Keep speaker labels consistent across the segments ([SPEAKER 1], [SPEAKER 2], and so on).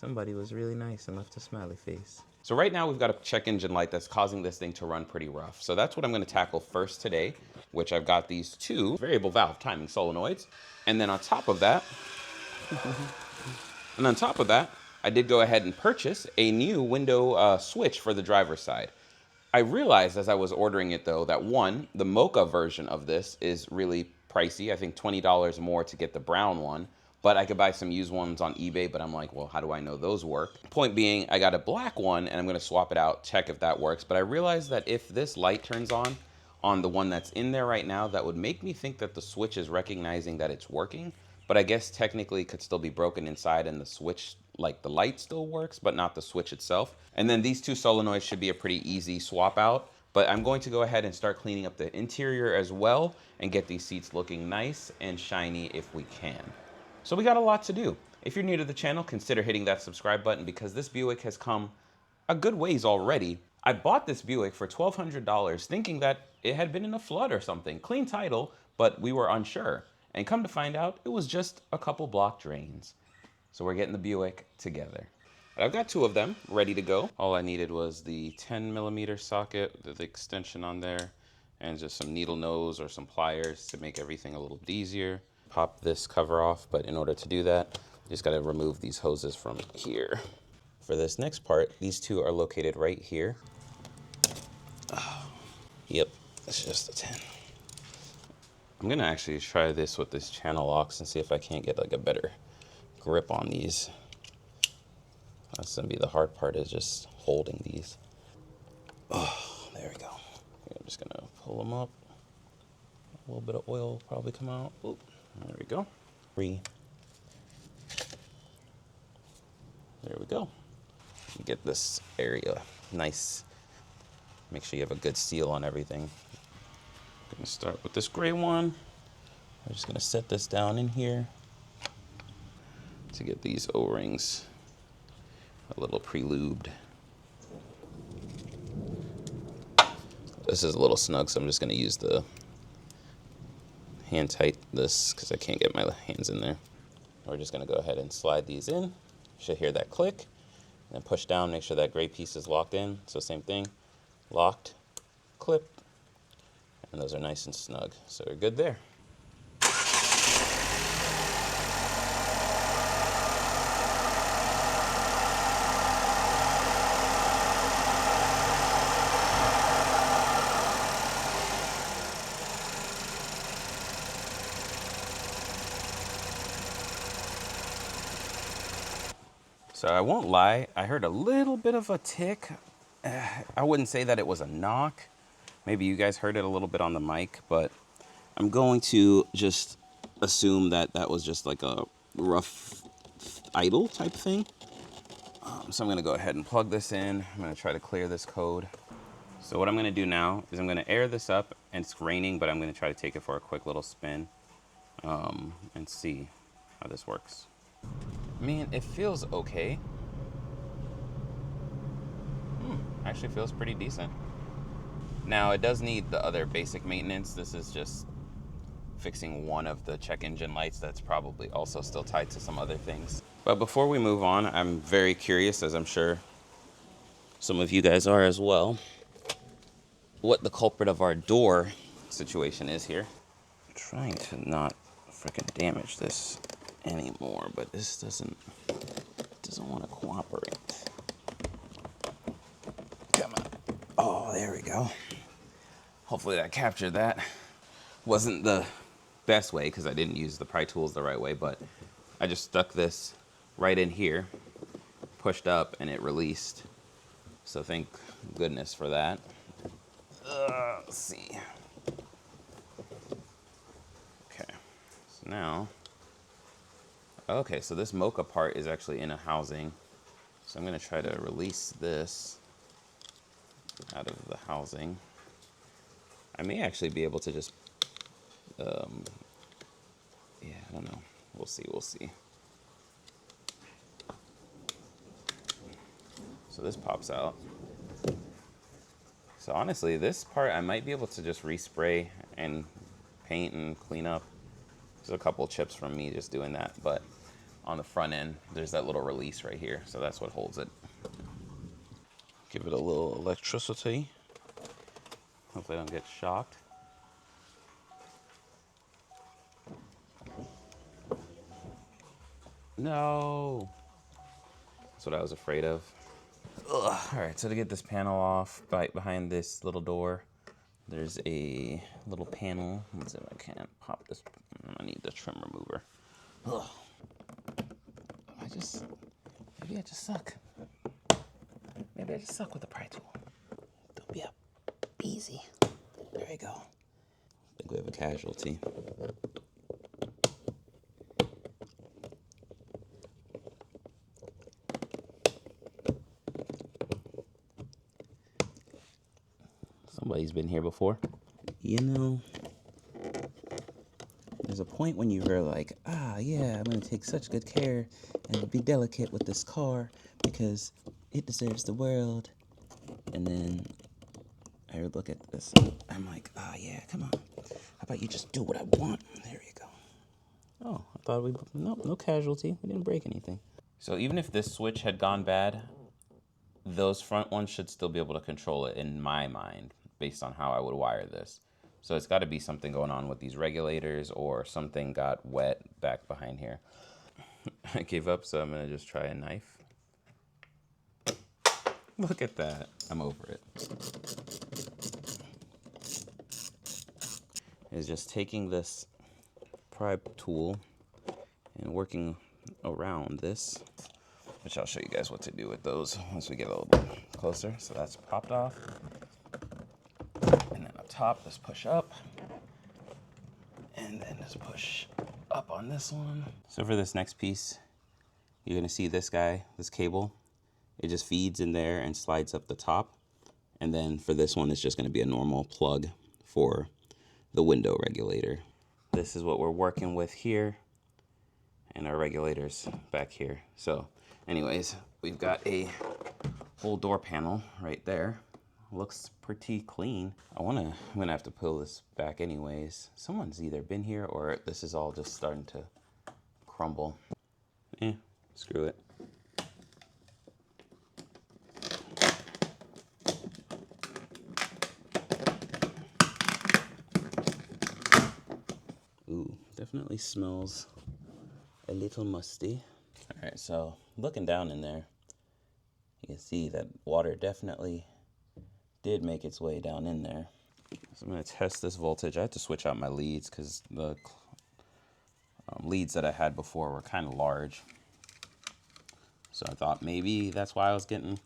[SPEAKER 1] Somebody was really nice and left a smiley face.
[SPEAKER 2] So right now we've got a check engine light that's causing this thing to run pretty rough. So that's what I'm going to tackle first today, which I've got these two variable valve timing solenoids. And then on top of that, I did go ahead and purchase a new window switch for the driver's side. I realized as I was ordering it though that one, the mocha version of this is really pricey. I think $20 more to get the brown one, but I could buy some used ones on eBay, but I'm like, well, how do I know those work? Point being, I got a black one and I'm gonna swap it out, check if that works. But I realized that if this light turns on the one that's in there right now, that would make me think that the switch is recognizing that it's working, but I guess technically it could still be broken inside and the switch, like the light still works, but not the switch itself. And then these two solenoids should be a pretty easy swap out, but I'm going to go ahead and start cleaning up the interior as well and get these seats looking nice and shiny if we can. So we got a lot to do. If you're new to the channel, consider hitting that subscribe button because this Buick has come a good ways already. I bought this Buick for $1,200 thinking that it had been in a flood or something. Clean title, but we were unsure. And come to find out, it was just a couple block drains. So we're getting the Buick together. I've got two of them ready to go. All I needed was the 10mm socket with the extension on there and just some needle nose or some pliers to make everything a little bit easier. Pop this cover off, but in order to do that, you just gotta remove these hoses from here. For this next part, these two are located right here. Oh, yep, it's just a 10. I'm gonna actually try this with this channel locks and see if I can't get like a better grip on these. That's gonna be the hard part, is just holding these. Oh, there we go. I'm just gonna pull them up. A little bit of oil will probably come out. Oop, there we go. There we go. You get this area nice. Make sure you have a good seal on everything. I'm gonna start with this gray one. I'm just gonna set this down in here to get these O-rings a little pre-lubed. This is a little snug, so I'm just gonna use the hand tight this because I can't get my hands in there. We're just gonna go ahead and slide these in. You should hear that click. And then push down, make sure that gray piece is locked in. So same thing, locked, clipped, and those are nice and snug. So we're good there. So I won't lie, I heard a little bit of a tick. I wouldn't say that it was a knock. Maybe you guys heard it a little bit on the mic, but I'm going to just assume that that was just like a rough idle type thing. So I'm gonna go ahead and plug this in. I'm gonna try to clear this code. So what I'm gonna do now is I'm gonna air this up, and it's raining, but I'm gonna try to take it for a quick little spin and see how this works. I mean, it feels okay. Actually feels pretty decent. Now, it does need the other basic maintenance. This is just fixing one of the check engine lights that's probably also still tied to some other things. But before we move on, I'm very curious, as I'm sure some of you guys are as well, what the culprit of our door situation is here. I'm trying to not freaking damage this anymore, but this doesn't want to cooperate. Come on. Oh, there we go. Hopefully that captured that. Wasn't the best way because I didn't use the pry tools the right way, but I just stuck this right in here, pushed up, and it released. So thank goodness for that. Let's see. Okay, so now, okay, so this mocha part is actually in a housing. So I'm gonna try to release this out of the housing. I may actually be able to just, yeah, I don't know. We'll see, we'll see. So this pops out. So honestly, this part I might be able to just respray and paint and clean up. There's a couple chips from me just doing that, but on the front end, there's that little release right here. So that's what holds it. Give it a little electricity. Hopefully I don't get shocked. No. That's what I was afraid of. Ugh. All right, so to get this panel off, behind this little door, there's a little panel. Let's see if I can pop this. I need the trim remover. Ugh. Maybe I just suck. Maybe I just suck with the pry tool. Don't be up. Easy. There you go. I think we have a casualty. Somebody's been here before. You know, there's a point when you're like, yeah, I'm going to take such good care and be delicate with this car because it deserves the world. And then I would look at this. I'm like, yeah, come on. How about you just do what I want? There you go. Oh, I thought no casualty. We didn't break anything. So even if this switch had gone bad, those front ones should still be able to control it in my mind, based on how I would wire this. So it's got to be something going on with these regulators, or something got wet back behind here. I gave up, so I'm going to just try a knife. Look at that. I'm over it. It's just taking this pry tool and working around this, which I'll show you guys what to do with those once we get a little bit closer. So that's popped off. And then up top, just push up. And then just push up on this one. So for this next piece, you're gonna see this guy, this cable. It just feeds in there and slides up the top. And then for this one, it's just gonna be a normal plug for the window regulator. This is what we're working with here, and our regulators back here. So anyways, we've got a full door panel right there. Looks pretty clean. I'm gonna have to pull this back anyways. Someone's either been here or this is all just starting to crumble. Screw it. Ooh, definitely smells a little musty. All right, so looking down in there, you can see that water definitely did make its way down in there. So I'm gonna test this voltage. I had to switch out my leads because the leads that I had before were kind of large. So I thought maybe that's why I was getting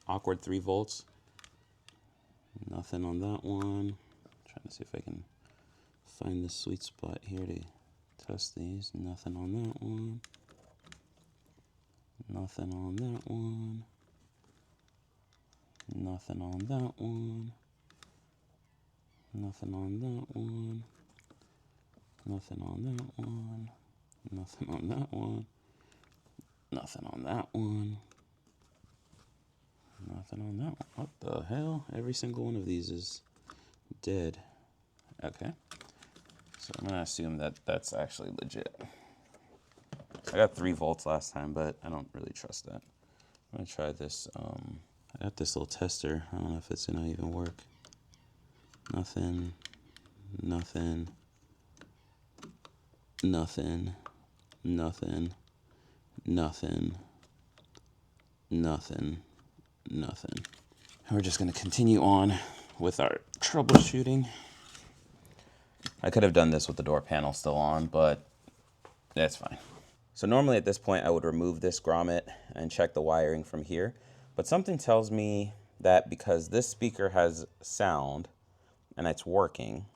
[SPEAKER 2] awkward 3 volts. Nothing on that one. Trying to see if I can find the sweet spot here to test these. Nothing on that one. Nothing on that one. Nothing on that one. Nothing on that one. Nothing on that one. Nothing on that one. Nothing on that one. Nothing on that one. What the hell? Every single one of these is dead. Okay. So I'm gonna assume that that's actually legit. I got 3 volts last time, but I don't really trust that. I'm gonna try this. I got this little tester. I don't know if it's gonna even work. Nothing. Nothing. Nothing. Nothing. Nothing. Nothing. Nothing. And we're just gonna continue on with our troubleshooting. I could have done this with the door panel still on, but that's fine. So normally at this point I would remove this grommet and check the wiring from here, but something tells me that because this speaker has sound and it's working,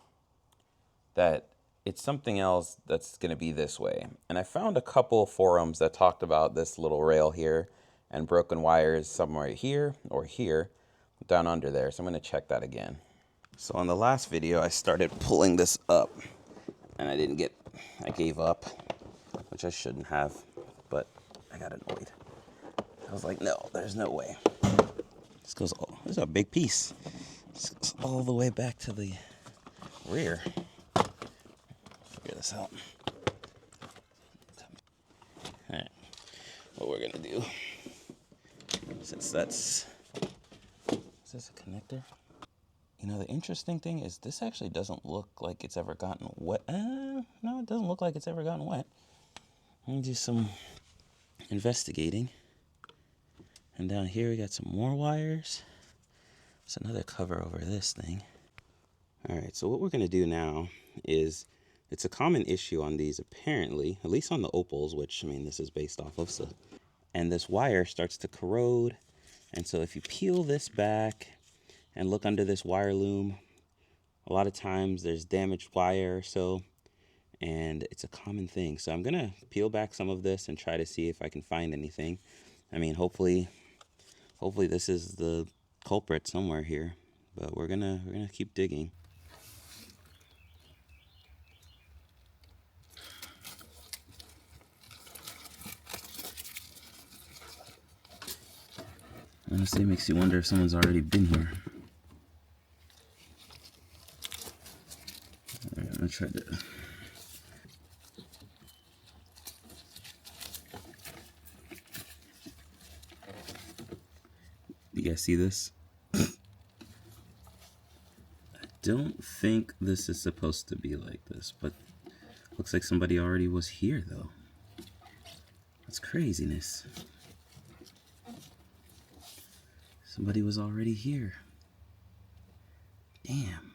[SPEAKER 2] that it's something else that's going to be this way. And I found a couple forums that talked about this little rail here and broken wires somewhere here or here down under there. So I'm going to check that again. So on the last video, I started pulling this up and I gave up, which I shouldn't have, but I got annoyed. I was like, no, there's no way. This is a big piece. This goes all the way back to the rear. Figure this out. All right, we're gonna do. Since that's... Is this a connector? You know, the interesting thing is this actually doesn't look like it's ever gotten wet. No, it doesn't look like it's ever gotten wet. Let me do some investigating. And down here we got some more wires. There's another cover over this thing. All right, so what we're gonna do now is, it's a common issue on these apparently, at least on the Opals, which, I mean, this is based off of, so. And this wire starts to corrode. And so if you peel this back and look under this wire loom, a lot of times there's damaged wire or so, and it's a common thing. So I'm gonna peel back some of this and try to see if I can find anything. I mean, hopefully this is the culprit somewhere here, but we're gonna keep digging. Honestly, it makes you wonder if someone's already been here. All right, I'm gonna try to... You guys see this? I don't think this is supposed to be like this, but looks like somebody already was here though. That's craziness. Somebody was already here. Damn.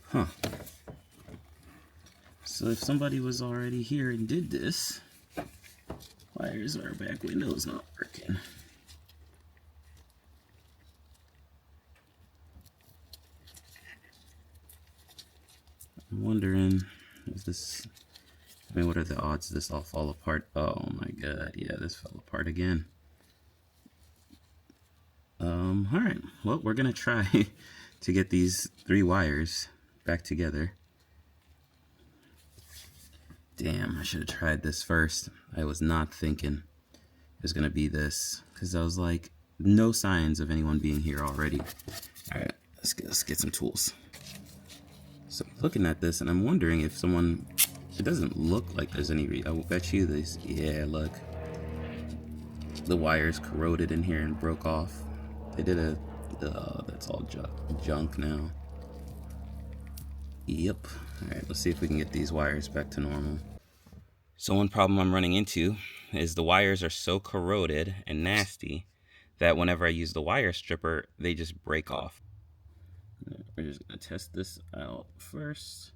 [SPEAKER 2] Huh. So if somebody was already here and did this, why is our back windows not working? I'm wondering if this... I mean, what are the odds this all fall apart? Oh my god, yeah, this fell apart again. Alright, well, we're gonna try to get these 3 wires back together. Damn, I should have tried this first. I was not thinking it was gonna be this, because I was like, no signs of anyone being here already. Alright, let's get some tools. So I'm looking at this and I'm wondering if someone... It doesn't look like there's any... I will bet you this... Yeah, look. The wires corroded in here and broke off. They did a... that's all junk now. Yep. Alright, let's see if we can get these wires back to normal. So one problem I'm running into is the wires are so corroded and nasty that whenever I use the wire stripper, they just break off. We're just going to test this out first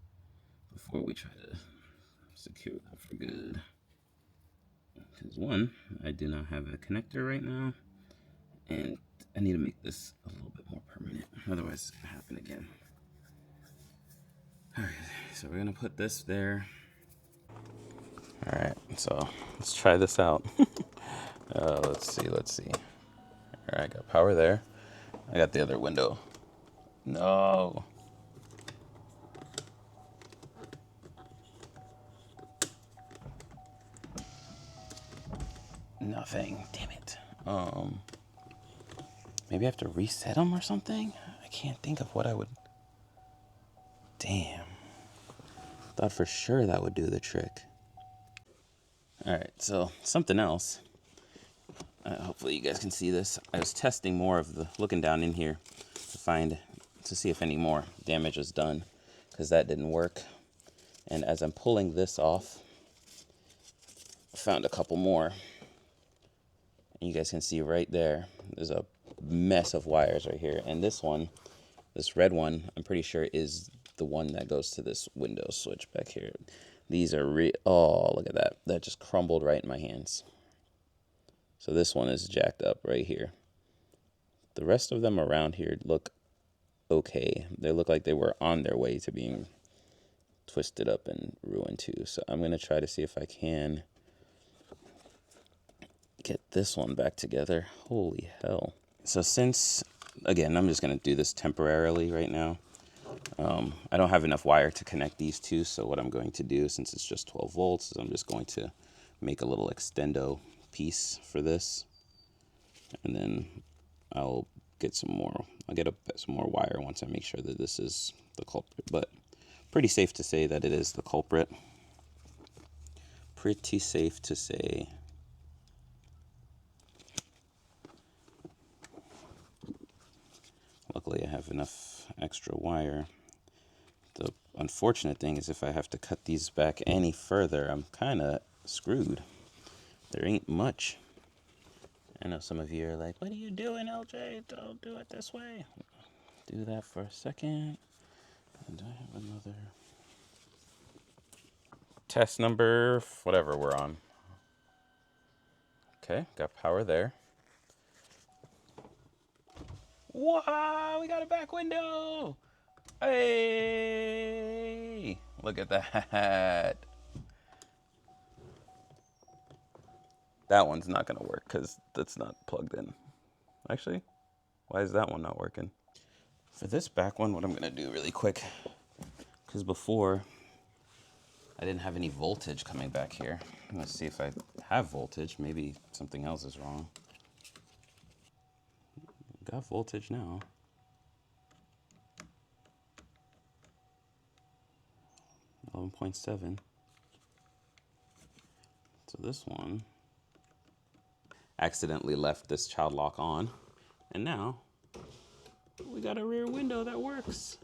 [SPEAKER 2] before we try to secure it for good. Because one, I do not have a connector right now, and I need to make this a little bit more permanent, otherwise it's going to happen again. Alright, so we're going to put this there. Alright, so let's try this out. Let's see. Alright, got power there. I got the other window. No! Nothing. Damn it. Maybe I have to reset them or something? I can't think of what I would... Damn. Thought for sure that would do the trick. Alright, so something else. Hopefully you guys can see this. I was testing more of the... Looking down in here to see if any more damage was done, because that didn't work. And as I'm pulling this off, I found a couple more. And you guys can see right there, there's a mess of wires right here. And this one, this red one, I'm pretty sure is the one that goes to this window switch back here. These are oh, look at that. That just crumbled right in my hands. So this one is jacked up right here. The rest of them around here look okay. They look like they were on their way to being twisted up and ruined too. So I'm going to try to see if I can get this one back together. Holy hell. So since, again, I'm just going to do this temporarily right now. I don't have enough wire to connect these two, so what I'm going to do, since it's just 12 volts, is I'm just going to make a little extendo piece for this. And then I'll get some more. I'll get some more wire once I make sure that this is the culprit. But pretty safe to say that it is the culprit. pretty safe to say. Luckily, I have enough extra wire. The unfortunate thing is if I have to cut these back any further, I'm kind of screwed. There ain't much. I know some of you are like, what are you doing, LJ? Don't do it this way. Do that for a second. And I have another test number, whatever we're on. Okay, got power there. Wow, we got a back window. Hey, look at that. That one's not gonna work because that's not plugged in. Actually, why is that one not working? For this back one, what I'm gonna do really quick, because before I didn't have any voltage coming back here. I'm gonna see if I have voltage. Maybe something else is wrong. Got voltage now. .7. So this one accidentally left this child lock on, and now we got a rear window that works.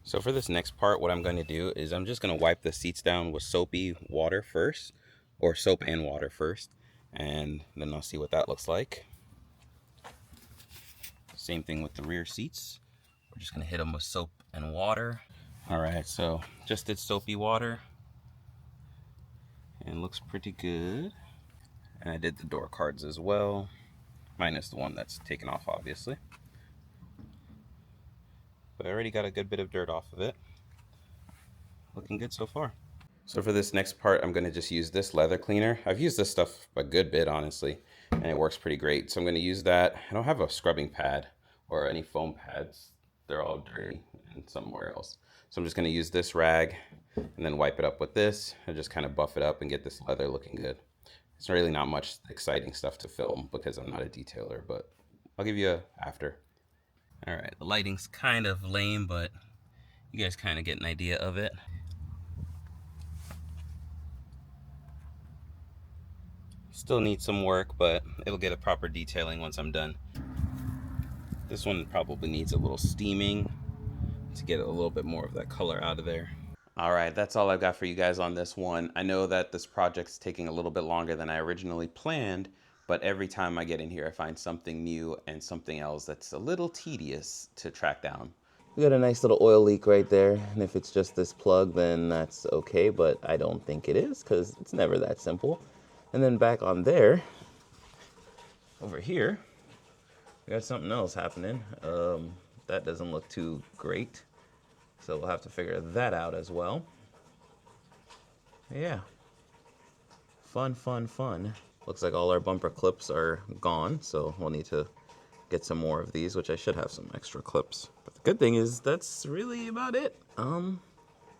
[SPEAKER 2] So for this next part, what I'm going to do is I'm just going to wipe the seats down with soapy water first, or soap and water first, and then I'll see what that looks like. Same thing with the rear seats. We're just going to hit them with soap and water. All right, so just did soapy water, and it looks pretty good. And I did the door cards as well, minus the one that's taken off, obviously. But I already got a good bit of dirt off of it. Looking good so far. So for this next part, I'm going to just use this leather cleaner. I've used this stuff a good bit, honestly, and it works pretty great. So I'm going to use that. I don't have a scrubbing pad or any foam pads. They're all dirty and somewhere else. So I'm just going to use this rag and then wipe it up with this and just kind of buff it up and get this leather looking good. It's really not much exciting stuff to film because I'm not a detailer, but I'll give you a after. All right, the lighting's kind of lame, but you guys kind of get an idea of it. Still needs some work, but it'll get a proper detailing once I'm done. This one probably needs a little steaming to get a little bit more of that color out of there. All right, that's all I've got for you guys on this one. I know that this project's taking a little bit longer than I originally planned, but every time I get in here, I find something new and something else that's a little tedious to track down. We got a nice little oil leak right there, and if it's just this plug, then that's okay, but I don't think it is, because it's never that simple. And then back on there, over here, we got something else happening. That doesn't look too great. So we'll have to figure that out as well. Yeah. Fun, fun, fun. Looks like all our bumper clips are gone, so we'll need to get some more of these, which I should have some extra clips. But the good thing is that's really about it.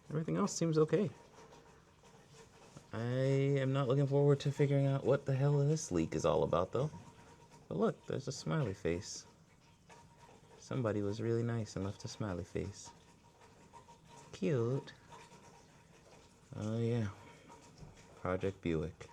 [SPEAKER 2] Everything else seems okay. I am not looking forward to figuring out what the hell this leak is all about, though. But look, there's a smiley face. Somebody was really nice and left a smiley face. Cute. Oh yeah. Project Buick.